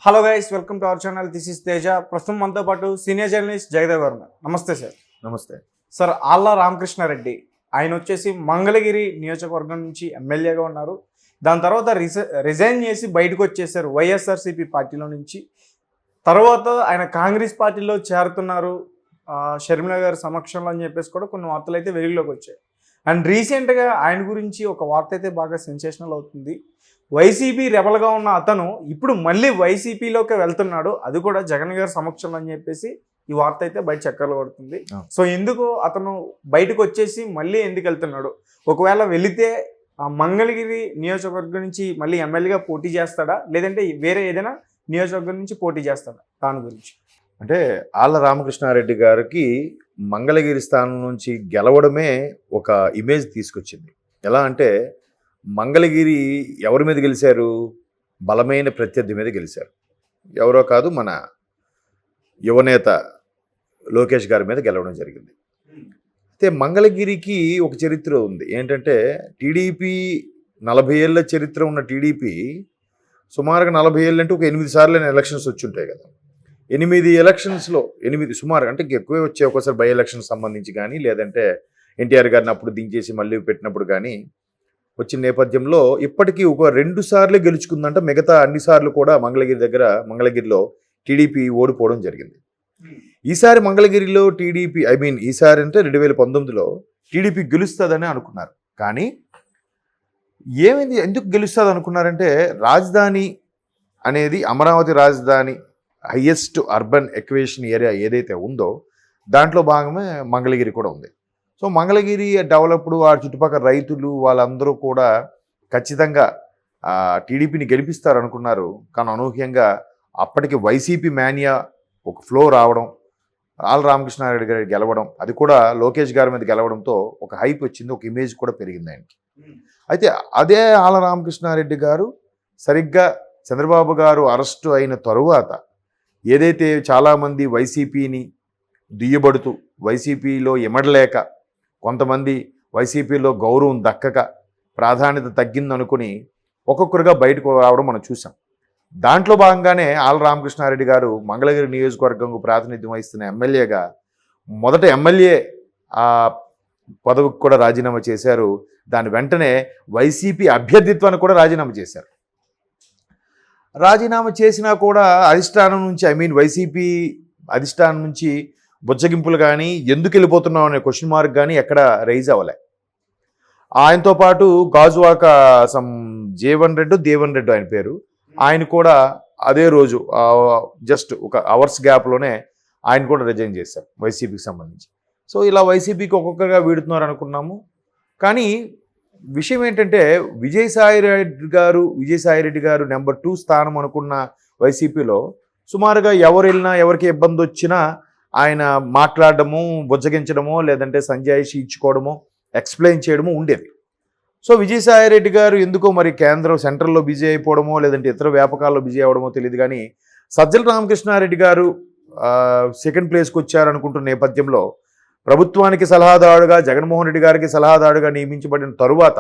Hello guys, welcome to our channel. This is Teja. ప్రస్తుతం మనతో పాటు సీనియర్ జర్నలిస్ట్ జగదేవ్ గారు ఉన్నారు. నమస్తే సార్. నమస్తే సార్, ఆళ్ళ రామకృష్ణారెడ్డి ఆయన వచ్చేసి మంగళగిరి నియోజకవర్గం నుంచి ఎమ్మెల్యేగా ఉన్నారు. దాని తర్వాత రిజైన్ చేసి బయటకు వచ్చేసారు వైఎస్ఆర్సీపీ పార్టీలో నుంచి. తర్వాత ఆయన కాంగ్రెస్ పార్టీలో చేరుతున్నారు షర్మిల గారి సమక్షంలో అని చెప్పేసి కూడా కొన్ని వార్తలు అయితే వెలుగులోకి వచ్చాయి. అండ్ రీసెంట్గా ఆయన గురించి ఒక వార్త అయితే బాగా సెన్సేషనల్ అవుతుంది. వైసీపీ రెబల్గా ఉన్న అతను ఇప్పుడు మళ్ళీ వైసీపీలోకి వెళ్తున్నాడు, అది కూడా జగన్ గారి సమక్షంలో అని చెప్పేసి ఈ వార్త అయితే బయట చక్కర్లు పడుతుంది. సో ఎందుకు అతను బయటకు వచ్చేసి మళ్ళీ ఎందుకు వెళ్తున్నాడు, ఒకవేళ వెళితే మంగళగిరి నియోజకవర్గం నుంచి మళ్ళీ ఎమ్మెల్యేగా పోటీ చేస్తాడా, లేదంటే వేరే ఏదైనా నియోజకవర్గం నుంచి పోటీ చేస్తాడా, దాని గురించి. అంటే ఆళ్ళ రామకృష్ణారెడ్డి గారికి మంగళగిరి స్థానం నుంచి గెలవడమే ఒక ఇమేజ్ తీసుకొచ్చింది. ఎలా అంటే మంగళగిరి ఎవరి మీద గెలిచారు? బలమైన ప్రత్యర్థి మీద గెలిచారు. ఎవరో కాదు, మన యువనేత లోకేష్ గారి మీద గెలవడం జరిగింది. అయితే మంగళగిరికి ఒక చరిత్ర ఉంది. ఏంటంటే టీడీపీ 40 ఏళ్ళ చరిత్ర ఉన్న టీడీపీ సుమారుగా 40 ఏళ్ళు అంటే ఒక 8 సార్లు ఎలక్షన్స్ వచ్చి ఉంటాయి కదా. 8 ఎలక్షన్స్లో 8 సుమారు అంటే ఎక్కువే వచ్చాయి. ఒకసారి బై ఎలక్షన్స్ సంబంధించి కానీ, లేదంటే ఎన్టీఆర్ గారిని అప్పుడు దించేసి మళ్ళీ పెట్టినప్పుడు కానీ వచ్చిన నేపథ్యంలో ఇప్పటికీ ఒక 2 సార్లే గెలుచుకుందంట. మిగతా అన్ని సార్లు కూడా మంగళగిరిలో టీడీపీ ఓడిపోవడం జరిగింది. ఈసారి మంగళగిరిలో టీడీపీ ఈసారి అంటే 2019లో టీడీపీ గెలుస్తుందని అనుకున్నారు. కానీ ఏమైంది, ఎందుకు గెలుస్తుంది అనుకున్నారంటే రాజధాని అనేది అమరావతి రాజధాని హయ్యెస్ట్ అర్బన్ ఎక్వేషన్ ఏరియా ఏదైతే ఉందో దాంట్లో భాగమే మంగళగిరి కూడా ఉంది. సో మంగళగిరి డెవలప్డ్, ఆ చుట్టుపక్కల రైతులు వాళ్ళందరూ కూడా ఖచ్చితంగా టీడీపీని గెలిపిస్తారు అనుకున్నారు. కానీ అనూహ్యంగా అప్పటికి వైసీపీ మేనియా ఒక ఫ్లో రావడం, ఆళ్ళ రామకృష్ణారెడ్డి గారి గెలవడం, అది కూడా లోకేష్ గారి మీద గెలవడంతో ఒక హైప్ వచ్చింది, ఒక ఇమేజ్ కూడా పెరిగింది ఆయనకి. అయితే అదే ఆళ్ళ రామకృష్ణారెడ్డి గారు సరిగ్గా చంద్రబాబు గారు అరెస్టు అయిన తరువాత ఏదైతే చాలామంది వైసీపీని దుయ్యబడుతూ, వైసీపీలో ఎమడలేక, కొంతమంది వైసీపీలో గౌరవం దక్కక, ప్రాధాన్యత తగ్గిందనుకుని ఒక్కొక్కరుగా బయటకు రావడం మనం చూసాం. దాంట్లో భాగంగానే ఆళ్ళ రామకృష్ణారెడ్డి గారు మంగళగిరి నియోజకవర్గంకు ప్రాతినిధ్యం వహిస్తున్న ఎమ్మెల్యేగా మొదట ఎమ్మెల్యే పదవికి కూడా రాజీనామా చేశారు. దాని వెంటనే వైసీపీ అభ్యర్థిత్వాన్ని కూడా రాజీనామా చేశారు. రాజీనామా చేసినా కూడా అధిష్టానం నుంచి వైసీపీ అధిష్టానం నుంచి బుజ్జగింపులు కానీ, ఎందుకు వెళ్ళిపోతున్నాం అనే క్వశ్చన్ మార్క్ కానీ ఎక్కడ రైజ్ అవ్వలే. ఆయనతో పాటు గాజువాక దేవన్ రెడ్డి ఆయన పేరు, ఆయన కూడా అదే రోజు జస్ట్ ఒక అవర్స్ గ్యాప్లోనే ఆయన కూడా రిజైన్ చేశారు వైసీపీకి సంబంధించి. సో ఇలా వైసీపీకి ఒక్కొక్కగా వీడుతున్నారు అనుకున్నాము. కానీ విషయం ఏంటంటే విజయసాయిరెడ్డి గారు నెంబర్ 2 స్థానం అనుకున్న వైసీపీలో సుమారుగా ఎవరు వెళ్ళినా, ఎవరికి ఇబ్బంది వచ్చినా ఆయన మాట్లాడడము, బుజ్జగించడమో, లేదంటే సంజాయిషి ఇచ్చుకోవడమో, ఎక్స్ప్లెయిన్ చేయడమో ఉండేది. సో విజయసాయిరెడ్డి గారు ఎందుకో మరి సెంట్రల్లో బిజీ అయిపోవడమో, లేదంటే ఇతర వ్యాపకాల్లో బిజీ అవ్వడమో తెలియదు. కానీ సజ్జల రామకృష్ణారెడ్డి గారు సెకండ్ ప్లేస్కి వచ్చారనుకుంటున్న నేపథ్యంలో ప్రభుత్వానికి సలహాదారుడుగా, జగన్మోహన్ రెడ్డి గారికి సలహాదారుడుగా నియమించబడిన తరువాత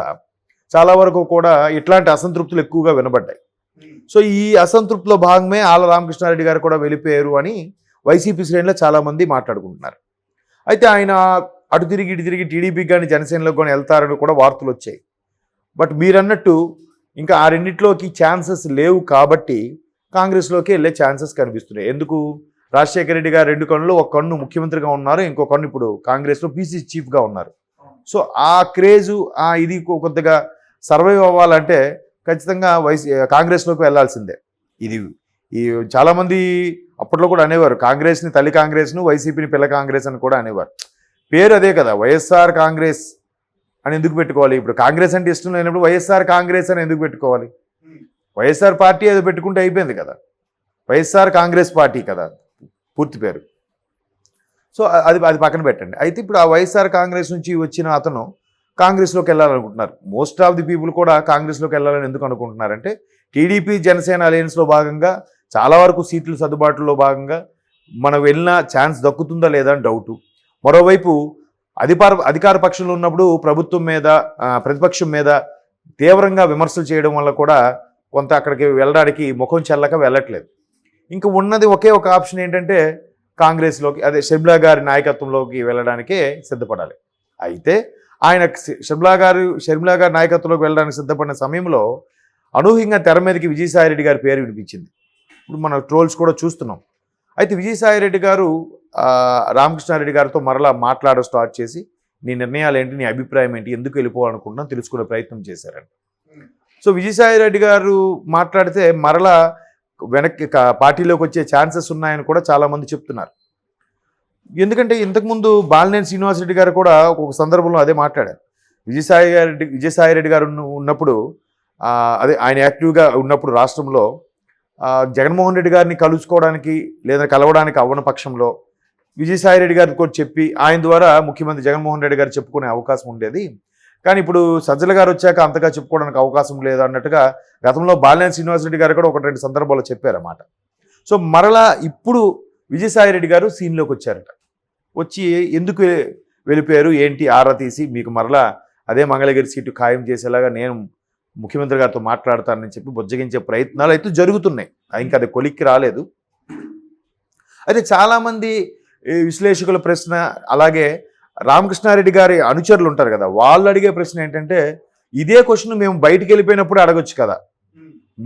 చాలా వరకు కూడా ఇట్లాంటి అసంతృప్తులు ఎక్కువగా వినబడ్డాయి. సో ఈ అసంతృప్తిలో భాగమే ఆళ్ళ రామకృష్ణారెడ్డి గారు కూడా వెళ్ళిపోయారు అని వైసీపీ శ్రేణిలో చాలామంది మాట్లాడుకుంటున్నారు. అయితే ఆయన అటు తిరిగి ఇటు తిరిగి టీడీపీకి కానీ జనసేనలోకి కానీ వెళ్తారని కూడా వార్తలు వచ్చాయి. బట్ మీరన్నట్టు ఇంకా ఆ రెండింటిలోకి ఛాన్సెస్ లేవు కాబట్టి కాంగ్రెస్లోకి వెళ్ళే ఛాన్సెస్ కనిపిస్తున్నాయి. ఎందుకు? రాజశేఖర రెడ్డి గారు 2 కన్నులు, ఒక కన్ను ముఖ్యమంత్రిగా ఉన్నారు, ఇంకో కన్ను ఇప్పుడు కాంగ్రెస్లో పీసీసీ చీఫ్గా ఉన్నారు. సో ఆ క్రేజు ఇది కొద్దిగా సర్వైవ్ అవ్వాలంటే ఖచ్చితంగా కాంగ్రెస్లోకి వెళ్ళాల్సిందే. ఈ చాలామంది అప్పట్లో కూడా అనేవారు, కాంగ్రెస్ని తల్లి కాంగ్రెస్ను, వైసీపీని పిల్ల కాంగ్రెస్ అని కూడా అనేవారు. పేరు అదే కదా, వైఎస్ఆర్ కాంగ్రెస్ అని ఎందుకు పెట్టుకోవాలి? ఇప్పుడు కాంగ్రెస్ అంటే ఇష్టం లేనప్పుడు వైఎస్ఆర్ కాంగ్రెస్ అని ఎందుకు పెట్టుకోవాలి? వైఎస్ఆర్ పార్టీ అది పెట్టుకుంటే అయిపోయింది కదా, వైఎస్ఆర్ కాంగ్రెస్ పార్టీ కదా పూర్తి పేరు. సో అది పక్కన పెట్టండి. అయితే ఇప్పుడు ఆ వైఎస్ఆర్ కాంగ్రెస్ నుంచి వచ్చిన అతను కాంగ్రెస్లోకి వెళ్ళాలనుకుంటున్నారు. మోస్ట్ ఆఫ్ ది పీపుల్ కూడా కాంగ్రెస్లోకి వెళ్ళాలని ఎందుకు అనుకుంటున్నారంటే టీడీపీ జనసేన అలయన్స్లో భాగంగా చాలా వరకు సీట్లు సర్దుబాటులో భాగంగా మనం వెళ్ళిన ఛాన్స్ దక్కుతుందా లేదా అని డౌటు. మరోవైపు అధికార పక్షంలో ఉన్నప్పుడు ప్రభుత్వం మీద, ప్రతిపక్షం మీద తీవ్రంగా విమర్శలు చేయడం వల్ల కూడా కొంత అక్కడికి వెళ్ళడానికి ముఖం చెల్లక వెళ్ళట్లేదు. ఇంకా ఉన్నది ఒకే ఒక ఆప్షన్ ఏంటంటే కాంగ్రెస్లోకి, అదే షర్మిలా గారి నాయకత్వంలోకి వెళ్ళడానికే సిద్ధపడాలి. అయితే ఆయన షర్మిలా గారి నాయకత్వంలోకి వెళ్ళడానికి సిద్ధపడిన సమయంలో అనూహ్యంగా తెర మీదకి విజయసాయిరెడ్డి గారి పేరు వినిపించింది. ఇప్పుడు మన ట్రోల్స్ కూడా చూస్తున్నాం. అయితే విజయసాయిరెడ్డి గారు రామకృష్ణారెడ్డి గారితో మరలా మాట్లాడడం స్టార్ట్ చేసి, నీ నిర్ణయాలు ఏంటి, నీ అభిప్రాయం ఏంటి, ఎందుకు వెళ్ళిపోవాలనుకుంటున్నా తెలుసుకునే ప్రయత్నం చేశారండి. సో విజయసాయిరెడ్డి గారు మాట్లాడితే మరలా వెనక్కి పార్టీలోకి వచ్చే ఛాన్సెస్ ఉన్నాయని కూడా చాలామంది చెప్తున్నారు. ఎందుకంటే ఇంతకుముందు బాలినేని శ్రీనివాసరెడ్డి గారు కూడా ఒక సందర్భంలో అదే మాట్లాడారు. విజయసాయిరెడ్డి గారు ఉన్నప్పుడు, అదే ఆయన యాక్టివ్గా ఉన్నప్పుడు రాష్ట్రంలో జగన్మోహన్ రెడ్డి గారిని కలుసుకోవడానికి లేదా కలవడానికి అవ్వని పక్షంలో విజయసాయిరెడ్డి గారికి కూడా చెప్పి ఆయన ద్వారా ముఖ్యమంత్రి జగన్మోహన్ రెడ్డి గారు చెప్పుకునే అవకాశం ఉండేది. కానీ ఇప్పుడు సజ్జల గారు వచ్చాక అంతగా చెప్పుకోవడానికి అవకాశం లేదు అన్నట్టుగా గతంలో బాలినేని శ్రీనివాసరెడ్డి గారు కూడా 1-2 సందర్భాల్లో చెప్పారన్నమాట. సో మరలా ఇప్పుడు విజయసాయిరెడ్డి గారు సీన్లోకి వచ్చారట. వచ్చి ఎందుకు వెళ్ళిపోయారు ఏంటి ఆరా తీసి, మీకు మరలా అదే మంగళగిరి సీటు ఖాయం చేసేలాగా నేను ముఖ్యమంత్రి గారితో మాట్లాడతానని చెప్పి బుజ్జగించే ప్రయత్నాలు అయితే జరుగుతున్నాయి. ఇంకా అది కొలిక్కి రాలేదు. అయితే చాలామంది విశ్లేషకుల ప్రశ్న, అలాగే రామకృష్ణారెడ్డి గారి అనుచరులు ఉంటారు కదా, వాళ్ళు అడిగే ప్రశ్న ఏంటంటే, ఇదే క్వశ్చన్ మేము బయటికి వెళ్ళిపోయినప్పుడే అడగొచ్చు కదా,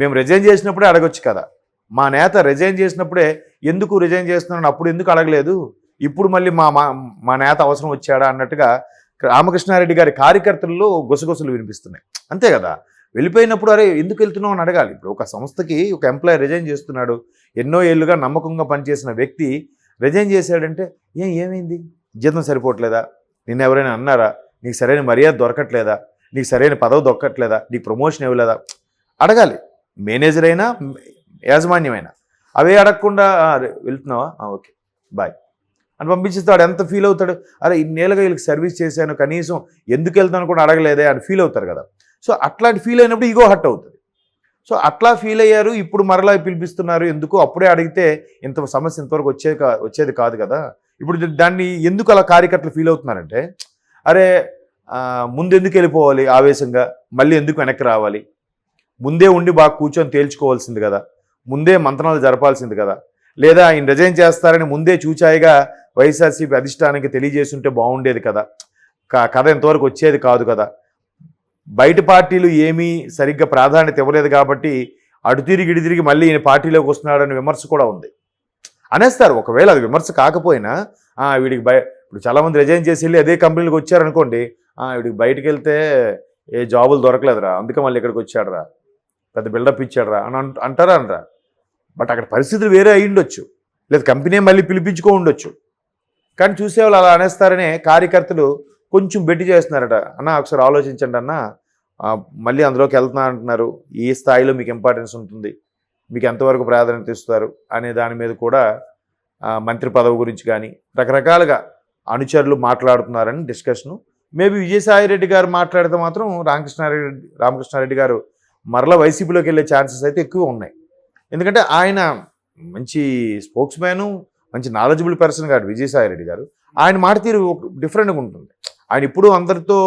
మేము రిజైన్ చేసినప్పుడే అడగొచ్చు కదా, మా నేత రిజైన్ చేసినప్పుడే ఎందుకు రిజైన్ చేస్తున్నారని అప్పుడు ఎందుకు అడగలేదు, ఇప్పుడు మళ్ళీ మా నేత అవసరం వచ్చాడా అన్నట్టుగా రామకృష్ణారెడ్డి గారి కార్యకర్తల్లో గుసగుసలు వినిపిస్తున్నాయి. అంతే కదా, వెళ్ళిపోయినప్పుడు అరే ఎందుకు వెళ్తున్నావు అని అడగాలి. ఇప్పుడు ఒక సంస్థకి ఒక ఎంప్లాయీ రిజైన్ చేస్తున్నాడు, ఎన్నో ఏళ్ళుగా నమ్మకంగా పనిచేసిన వ్యక్తి రిజైన్ చేశాడంటే ఏమైంది, జీతం సరిపోవట్లేదా, నిన్ను ఎవరైనా అన్నారా, నీకు సరైన మర్యాద దొరకట్లేదా, నీకు సరైన పదవి దొరకట్లేదా, నీకు ప్రమోషన్ ఇవ్వలేదా అడగాలి. మేనేజర్ అయినా యాజమాన్యమైనా అవే అడగకుండా వెళ్తున్నావా, ఓకే బాయ్ అని పంపించేస్తాడు. ఎంత ఫీల్ అవుతాడు, అరే ఇన్నేళ్ళుగా వీళ్ళకి సర్వీస్ చేశాను, కనీసం ఎందుకు వెళ్తాను కూడా అడగలేదే అని ఫీల్ అవుతారు కదా. సో అట్లాంటి ఫీల్ అయినప్పుడు ఈగో హర్ట్ అవుతుంది. సో అట్లా ఫీల్ అయ్యారు, ఇప్పుడు మరలా పిలిపిస్తున్నారు ఎందుకు, అప్పుడే అడిగితే ఇంత సమస్య ఇంతవరకు వచ్చేది కాదు కదా. ఇప్పుడు దాన్ని ఎందుకు అలా కార్యకర్తలు ఫీల్ అవుతున్నారంటే, అరే ముందెందుకు వెళ్ళిపోవాలి ఆవేశంగా, మళ్ళీ ఎందుకు వెనక్కి రావాలి, ముందే ఉండి బాగా కూర్చొని తేల్చుకోవాల్సింది కదా, ముందే మంత్రాలు జరపాల్సింది కదా, లేదా ఆయన రిజైన్ చేస్తారని ముందే చూచాయిగా వైఎస్ఆర్సీపీ అధిష్టానానికి తెలియజేస్తుంటే బాగుండేది కదా, కథ ఇంతవరకు వచ్చేది కాదు కదా, బయట పార్టీలు ఏమీ సరిగ్గా ప్రాధాన్యత ఇవ్వలేదు కాబట్టి అటు తిరిగి ఇటు తిరిగి మళ్ళీ ఈయన పార్టీలోకి వస్తున్నాడని విమర్శ కూడా ఉంది అనేస్తారు. ఒకవేళ అది విమర్శ కాకపోయినా వీడికి ఇప్పుడు చాలామంది రిజైన్ చేసి వెళ్ళి అదే కంపెనీలకు వచ్చారనుకోండి, వీడికి బయటకు వెళ్తే ఏ జాబులు దొరకలేదురా అందుకే మళ్ళీ ఇక్కడికి వచ్చాడరా, పెద్ద బిల్డప్ ఇచ్చాడరా అని అంటారా అనరా. బట్ అక్కడ పరిస్థితులు వేరే అయి ఉండొచ్చు, లేదా కంపెనీ మళ్ళీ పిలిపించుకో ఉండొచ్చు. కానీ చూసేవాళ్ళు అలా అనేస్తారనే కార్యకర్తలు కొంచెం బెట్టి చేస్తున్నారట. అన్న ఒకసారి ఆలోచించండి అన్న, మళ్ళీ అందులోకి వెళ్తున్నా అంటున్నారు, ఏ స్థాయిలో మీకు ఇంపార్టెన్స్ ఉంటుంది, మీకు ఎంతవరకు ప్రాధాన్యత ఇస్తారు అనే దాని మీద కూడా మంత్రి పదవి గురించి కానీ రకరకాలుగా అనుచరులు మాట్లాడుతున్నారని డిస్కషను. మేబీ విజయసాయిరెడ్డి గారు మాట్లాడితే మాత్రం రామకృష్ణారెడ్డి గారు మరలా వైసీపీలోకి వెళ్ళే ఛాన్సెస్ అయితే ఎక్కువ ఉన్నాయి. ఎందుకంటే ఆయన మంచి స్పోక్స్ మ్యాను, మంచి నాలెడ్జబుల్ పర్సన్ గారు విజయసాయిరెడ్డి గారు. ఆయన మాట తీరు డిఫరెంట్గా ఉంటుంది. ఆయన ఇప్పుడు అందరితో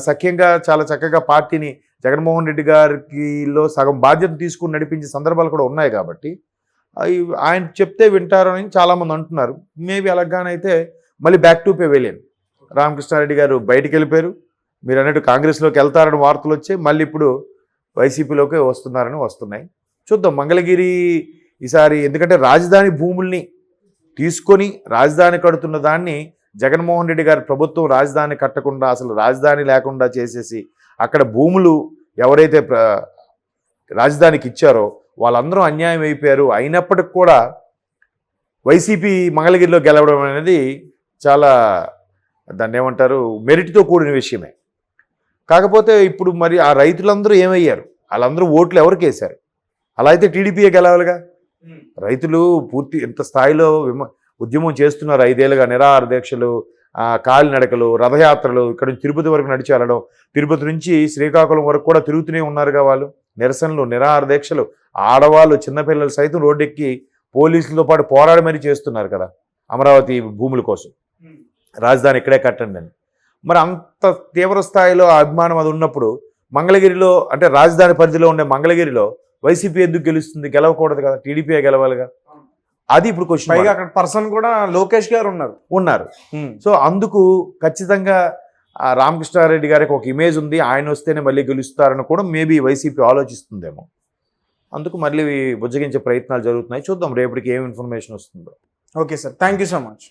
సఖ్యంగా చాలా చక్కగా పార్టీని జగన్మోహన్ రెడ్డి గారిలో సగం బాధ్యత తీసుకుని నడిపించే సందర్భాలు కూడా ఉన్నాయి కాబట్టి ఆయన చెప్తే వింటారని చాలామంది అంటున్నారు. మేబీ అలాగానైతే మళ్ళీ బ్యాక్ టు పెవిలియన్ రామకృష్ణారెడ్డి గారు బయటికి వెళ్ళిపోయారు, మీరు అన్నట్టు కాంగ్రెస్లోకి వెళ్తారని వార్తలు వచ్చాయి, మళ్ళీ ఇప్పుడు వైసీపీలోకి వస్తున్నాయి. చూద్దాం మంగళగిరి ఈసారి, ఎందుకంటే రాజధాని భూముల్ని తీసుకొని రాజధాని కడుతున్న దాన్ని జగన్మోహన్ రెడ్డి గారి ప్రభుత్వం రాజధాని కట్టకుండా అసలు రాజధాని లేకుండా చేసేసి అక్కడ భూములు ఎవరైతే రాజధానికి ఇచ్చారో వాళ్ళందరూ అన్యాయం అయిపోయారు. అయినప్పటికి కూడా వైసీపీ మంగళగిరిలో గెలవడం అనేది చాలా దాన్ని ఏమంటారు మెరిట్తో కూడిన విషయమే. కాకపోతే ఇప్పుడు మరి ఆ రైతులందరూ ఏమయ్యారు, వాళ్ళందరూ ఓట్లు ఎవరికి వేశారు? అలా అయితే టీడీపీయే గెలవాలిగా. రైతులు పూర్తి ఎంత స్థాయిలో ఉద్యమం చేస్తున్నారు, 5 ఏళ్ళుగా నిరాహార దీక్షలు, కాలినడకలు, రథయాత్రలు, ఇక్కడ నుంచి తిరుపతి వరకు నడిచి వెళ్ళడం, తిరుపతి నుంచి శ్రీకాకుళం వరకు కూడా తిరుగుతూనే ఉన్నారుగా వాళ్ళు. నిరసనలు, నిరాహార దీక్షలు, ఆడవాళ్ళు చిన్నపిల్లలు సైతం రోడ్డెక్కి పోలీసులతో పాటు పోరాడి మరీ చేస్తున్నారు కదా అమరావతి భూముల కోసం, రాజధాని ఇక్కడే కట్టండి అని. మరి అంత తీవ్ర స్థాయిలో అభిమానం అది ఉన్నప్పుడు మంగళగిరిలో, అంటే రాజధాని పరిధిలో ఉండే మంగళగిరిలో వైసీపీ ఎందుకు గెలుస్తుంది? గెలవకూడదు కదా, టీడీపీ గెలవాలిగా. అది ఇప్పుడు పైగా క్వశ్చన్ అక్కడ పర్సన్ కూడా లోకేష్ గారు ఉన్నారు. ఉన్నారు. సో అందుకు ఖచ్చితంగా ఆ రామకృష్ణారెడ్డి గారికి ఒక ఇమేజ్ ఉంది, ఆయన వస్తేనే మళ్ళీ గెలుస్తారని కూడా మేబీ వైసీపీ ఆలోచిస్తుందేమో. అందుకు మళ్ళీ బుజ్జగించే ప్రయత్నాలు జరుగుతున్నాయి. చూద్దాం రేపటికి ఏం ఇన్ఫర్మేషన్ వస్తుందో. Okay sir, thank you so much.